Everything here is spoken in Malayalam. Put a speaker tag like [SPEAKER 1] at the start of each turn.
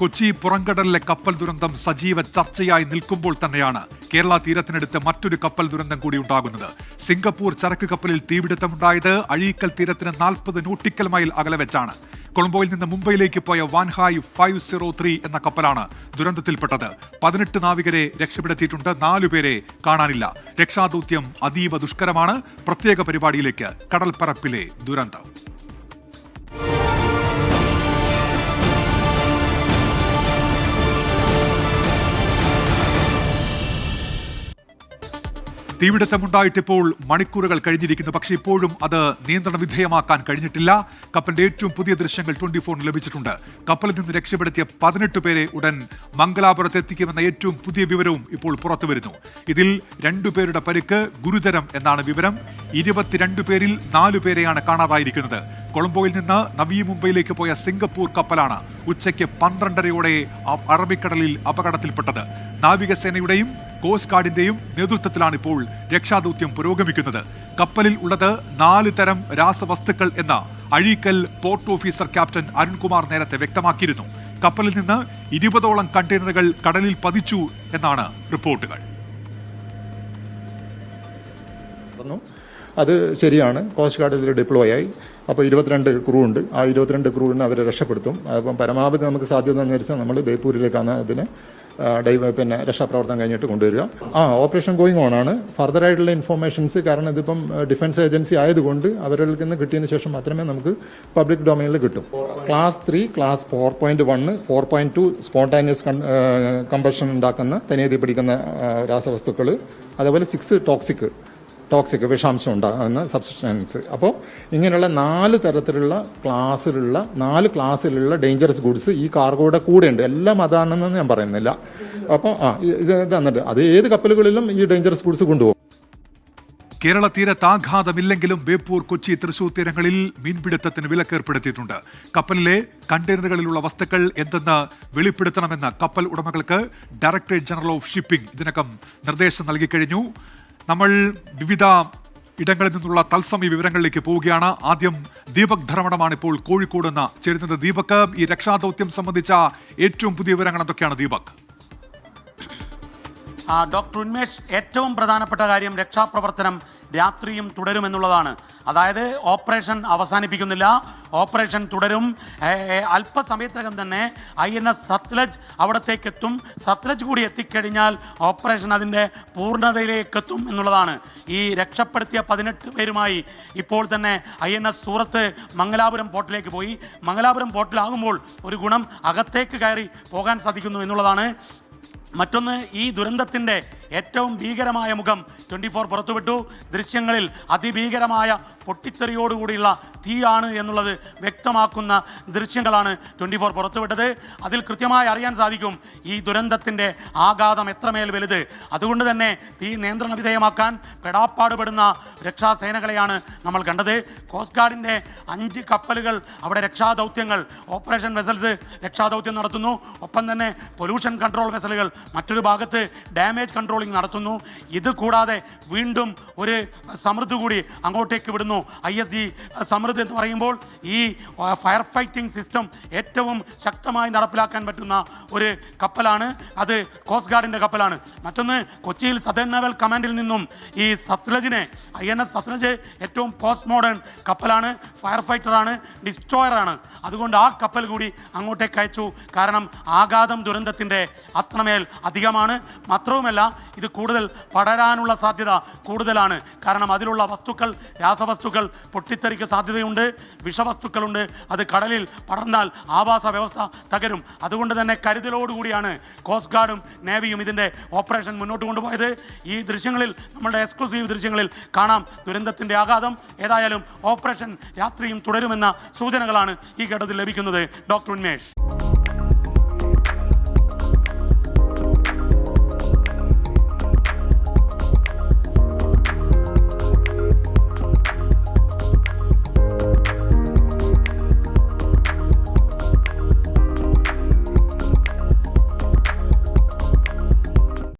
[SPEAKER 1] കൊച്ചി പുറംകടലിലെ കപ്പൽ ദുരന്തം സജീവ ചർച്ചയായി നിൽക്കുമ്പോൾ തന്നെയാണ് കേരള തീരത്തിനടുത്ത് മറ്റൊരു കപ്പൽ ദുരന്തം കൂടി ഉണ്ടാകുന്നത്. സിംഗപ്പൂർ ചരക്ക് കപ്പലിൽ തീപിടുത്തമുണ്ടായത് അഴീക്കൽ തീരത്തിന് 40 നോട്ടിക്കൽ മൈൽ അകലെ വെച്ചാണ്. കൊളംബോയിൽ നിന്ന് മുംബൈയിലേക്ക് പോയ വാൻഹായ് 503 എന്ന കപ്പലാണ് ദുരന്തത്തിൽപ്പെട്ടത്. 18 നാവികരെ രക്ഷപ്പെടുത്തിയിട്ടുണ്ട്, 4 പേരെ കാണാനില്ല. രക്ഷാദൌത്യം അതീവ ദുഷ്കരമാണ്. പ്രത്യേക പരിപാടിയിലേക്ക് കടൽപ്പരപ്പിലെ ദുരന്തം. തീപിടുത്തമുണ്ടായിട്ടിപ്പോൾ മണിക്കൂറുകൾ കഴിഞ്ഞിരിക്കുന്നു. പക്ഷേ ഇപ്പോഴും അത് നിയന്ത്രണ വിധേയമാക്കാൻ കഴിഞ്ഞിട്ടില്ല. കപ്പലിന്റെ ഏറ്റവും പുതിയ ദൃശ്യങ്ങൾ 24 ലഭിച്ചിട്ടുണ്ട്. കപ്പലിൽ നിന്ന് രക്ഷപ്പെടുത്തിയ 18 പേരെ ഉടൻ മംഗലാപുരത്ത് എത്തിക്കുമെന്ന ഏറ്റവും പുതിയ വിവരവും ഇപ്പോൾ പുറത്തുവരുന്നു. ഇതിൽ 2 പേരുടെ പരിക്ക് ഗുരുതരം എന്നാണ് വിവരം. 22 പേരിൽ 4 പേരെയാണ് കാണാതായിരിക്കുന്നത്. കൊളംബോയിൽ നിന്ന് നവി മുംബൈയിലേക്ക് പോയ സിംഗപ്പൂർ കപ്പലാണ് ഉച്ചയ്ക്ക് 12:30 അറബിക്കടലിൽ അപകടത്തിൽപ്പെട്ടത്. നാവികസേനയുടെയും കോസ്റ്റ് ഗാർഡിന്റെയും നേതൃത്വത്തിലാണ് ഇപ്പോൾ രക്ഷാദൌത്യം പുരോഗമിക്കുന്നത്. കപ്പലിൽ ഉള്ളത് 4 തരം രാസവസ്തുക്കൾ എന്ന Azhikkal port officer captain Arunkumar നേരത്തെ വ്യക്തമാക്കിയിരുന്നു. കപ്പലിൽ നിന്ന് 20ഓളം കണ്ടെയ്നറുകൾ കടലിൽ പതിച്ചു എന്നാണ് റിപ്പോർട്ടുകൾ.
[SPEAKER 2] അത് ശരിയാണ്. കോസ്റ്റ് ഗാർഡ് ഇതിൽ ഡിപ്ലോയ് ആയി. അപ്പോൾ 22 ക്രൂ ഉണ്ട്. ആ 22 ക്രൂവിനെ അവരെ രക്ഷപ്പെടുത്തും. അപ്പം പരമാവധി നമുക്ക് സാധ്യത എന്ന് വെച്ചാൽ നമ്മൾ ബേപ്പൂരിലേക്കാണ് അതിന് രക്ഷാപ്രവർത്തനം കഴിഞ്ഞിട്ട് കൊണ്ടുവരിക. ഓപ്പറേഷൻ ഗോയിങ് ഓൺ ആണ്. ഫർദർ ആയിട്ടുള്ള ഇൻഫോർമേഷൻസ്, കാരണം ഇതിപ്പം ഡിഫൻസ് ഏജൻസി ആയതുകൊണ്ട് അവരിൽ നിന്ന് കിട്ടിയതിന് ശേഷം മാത്രമേ നമുക്ക് പബ്ലിക് ഡൊമൈനിൽ കിട്ടും. ക്ലാസ് 3, ക്ലാസ് 4.1, 4.2 സ്പോണ്ടാനിയസ് കമ്പഷൻ ഉണ്ടാക്കുന്ന തനിയെ പിടിക്കുന്ന രാസവസ്തുക്കൾ, അതേപോലെ 6 ടോക്സിക് വിഷാംശം ഉണ്ടാകുന്ന സബ്സ്റ്റൻസ്. അപ്പോൾ ഇങ്ങനെയുള്ള 4 തരത്തിലുള്ള 4 ക്ലാസ്സിലുള്ള ഡേഞ്ചറസ് ഗുഡ്സ് ഈ കാർഗോയുടെ കൂടെ ഉണ്ട്. എല്ലാം അതാണെന്ന് ഞാൻ പറയുന്നില്ല. അപ്പോൾ ഇത് തന്നിട്ട് അത് ഏത് കപ്പലുകളിലും ഈ ഡേഞ്ചറസ് ഗുഡ്സ് കൊണ്ടുപോകും.
[SPEAKER 1] കേരള തീരത്ത് ആഘാതമില്ലെങ്കിലും ബേപ്പൂർ, കൊച്ചി, തൃശൂർ തീരങ്ങളിൽ മീൻപിടുത്തത്തിന് വിലക്കേർപ്പെടുത്തിയിട്ടുണ്ട്. കപ്പലിലെ കണ്ടെയ്നറുകളിലുള്ള വസ്തുക്കൾ എന്തെന്ന് വെളിപ്പെടുത്തണമെന്ന് കപ്പൽ ഉടമകൾക്ക് ഡയറക്ടറേറ്റ് ജനറൽ ഓഫ് ഷിപ്പിംഗ് ഇതിനകം നിർദ്ദേശം നൽകിക്കഴിഞ്ഞു. നമ്മൾ വിവിധ ഇടങ്ങളിൽ നിന്നുള്ള തത്സമയ വിവരങ്ങളിലേക്ക് പോവുകയാണ്. ആദ്യം ദീപക് ധർമ്മടമാണ് ഇപ്പോൾ കോഴിക്കോട് നിന്ന് ചേരുന്നത്. ദീപക്, ഈ രക്ഷാദൌത്യം സംബന്ധിച്ച ഏറ്റവും പുതിയ വിവരങ്ങൾ എന്തൊക്കെയാണ് ദീപക്?
[SPEAKER 3] ഡോക്ടർ ഉന്മേഷ്, ഏറ്റവും പ്രധാനപ്പെട്ട കാര്യം രക്ഷാപ്രവർത്തനം രാത്രിയും തുടരുമെന്നുള്ളതാണ്. അതായത് ഓപ്പറേഷൻ അവസാനിപ്പിക്കുന്നില്ല, ഓപ്പറേഷൻ തുടരും. അല്പസമയത്തിനകം തന്നെ INS സത്ലജ് അവിടത്തേക്ക് എത്തും. സത്ലജ് കൂടി എത്തിക്കഴിഞ്ഞാൽ ഓപ്പറേഷൻ അതിൻ്റെ പൂർണ്ണതയിലേക്കെത്തും എന്നുള്ളതാണ്. ഈ രക്ഷപ്പെടുത്തിയ 18 പേരുമായി ഇപ്പോൾ തന്നെ INS സൂറത്ത് മംഗലാപുരം പോർട്ടിലേക്ക് പോയി. മംഗലാപുരം പോർട്ടിലാകുമ്പോൾ ഒരു ഗുണം, അകത്തേക്ക് കയറി പോകാൻ സാധിക്കുന്നു എന്നുള്ളതാണ്. മറ്റൊന്ന്, ഈ ദുരന്തത്തിൻ്റെ ഏറ്റവും ഭീകരമായ മുഖം 24 പുറത്തുവിട്ടു. ദൃശ്യങ്ങളിൽ അതിഭീകരമായ പൊട്ടിത്തെറിയോടുകൂടിയുള്ള തീയാണ് എന്നുള്ളത് വ്യക്തമാക്കുന്ന ദൃശ്യങ്ങളാണ് 24 പുറത്തുവിട്ടത്. അതിൽ കൃത്യമായി അറിയാൻ സാധിക്കും ഈ ദുരന്തത്തിൻ്റെ ആഘാതം എത്രമേൽ വലുത്. അതുകൊണ്ട് തന്നെ തീ നിയന്ത്രണ വിധേയമാക്കാൻ പെടാപ്പാടുപെടുന്ന രക്ഷാസേനകളെയാണ് നമ്മൾ കണ്ടത്. കോസ്റ്റ് ഗാർഡിൻ്റെ 5 കപ്പലുകൾ അവിടെ രക്ഷാദൗത്യങ്ങൾ, ഓപ്പറേഷൻ വെസൽസ് രക്ഷാദൗത്യം നടത്തുന്നു. ഒപ്പം തന്നെ പൊല്യൂഷൻ കൺട്രോൾ വെസലുകൾ മറ്റൊരു ഭാഗത്ത് ഡാമേജ് കൺട്രോളിംഗ് നടത്തുന്നു. ഇത് കൂടാതെ വീണ്ടും ഒരു സമൃദ്ധി കൂടി അങ്ങോട്ടേക്ക് വിടുന്നു. ISG സമൃദ്ധി എന്ന് പറയുമ്പോൾ ഈ ഫയർ ഫൈറ്റിംഗ് സിസ്റ്റം ഏറ്റവും ശക്തമായി നടപ്പിലാക്കാൻ പറ്റുന്ന ഒരു കപ്പലാണ്. അത് കോസ്റ്റ് ഗാർഡിൻ്റെ കപ്പലാണ്. മറ്റൊന്ന്, കൊച്ചിയിൽ സദേൺ നാവൽ കമാൻഡിൽ നിന്നും ഈ സത്ലജിനെ, INS സത്ലജ് ഏറ്റവും പോസ്റ്റ് മോഡേൺ കപ്പലാണ്, ഫയർ ഫൈറ്ററാണ്, ഡിസ്ട്രോയറാണ്. അതുകൊണ്ട് ആ കപ്പൽ കൂടി അങ്ങോട്ടേക്ക് അയച്ചു. കാരണം ആഘാതം ദുരന്തത്തിൻ്റെ അത്രമേൽ അധികമാണ്. മാത്രവുമല്ല, ഇത് കൂടുതൽ പടരാനുള്ള സാധ്യത കൂടുതലാണ്. കാരണം അതിലുള്ള വസ്തുക്കൾ, രാസവസ്തുക്കൾ പൊട്ടിത്തെറിക്ക് സാധ്യതയുണ്ട്, വിഷവസ്തുക്കളുണ്ട്. അത് കടലിൽ പടർന്നാൽ ആവാസ വ്യവസ്ഥ തകരും. അതുകൊണ്ട് തന്നെ കരുതലോടുകൂടിയാണ് കോസ്റ്റ് ഗാർഡും നേവിയും ഇതിൻ്റെ ഓപ്പറേഷൻ മുന്നോട്ട് കൊണ്ടുപോയത്. ഈ ദൃശ്യങ്ങളിൽ, നമ്മളുടെ എക്സ്ക്ലൂസീവ് ദൃശ്യങ്ങളിൽ കാണാം ദുരന്തത്തിൻ്റെ ആഘാതം. ഏതായാലും ഓപ്പറേഷൻ രാത്രിയും തുടരുമെന്ന സൂചനകളാണ് ഈ ഘട്ടത്തിൽ ലഭിക്കുന്നത്. ഡോക്ടർ ഉന്മേഷ്.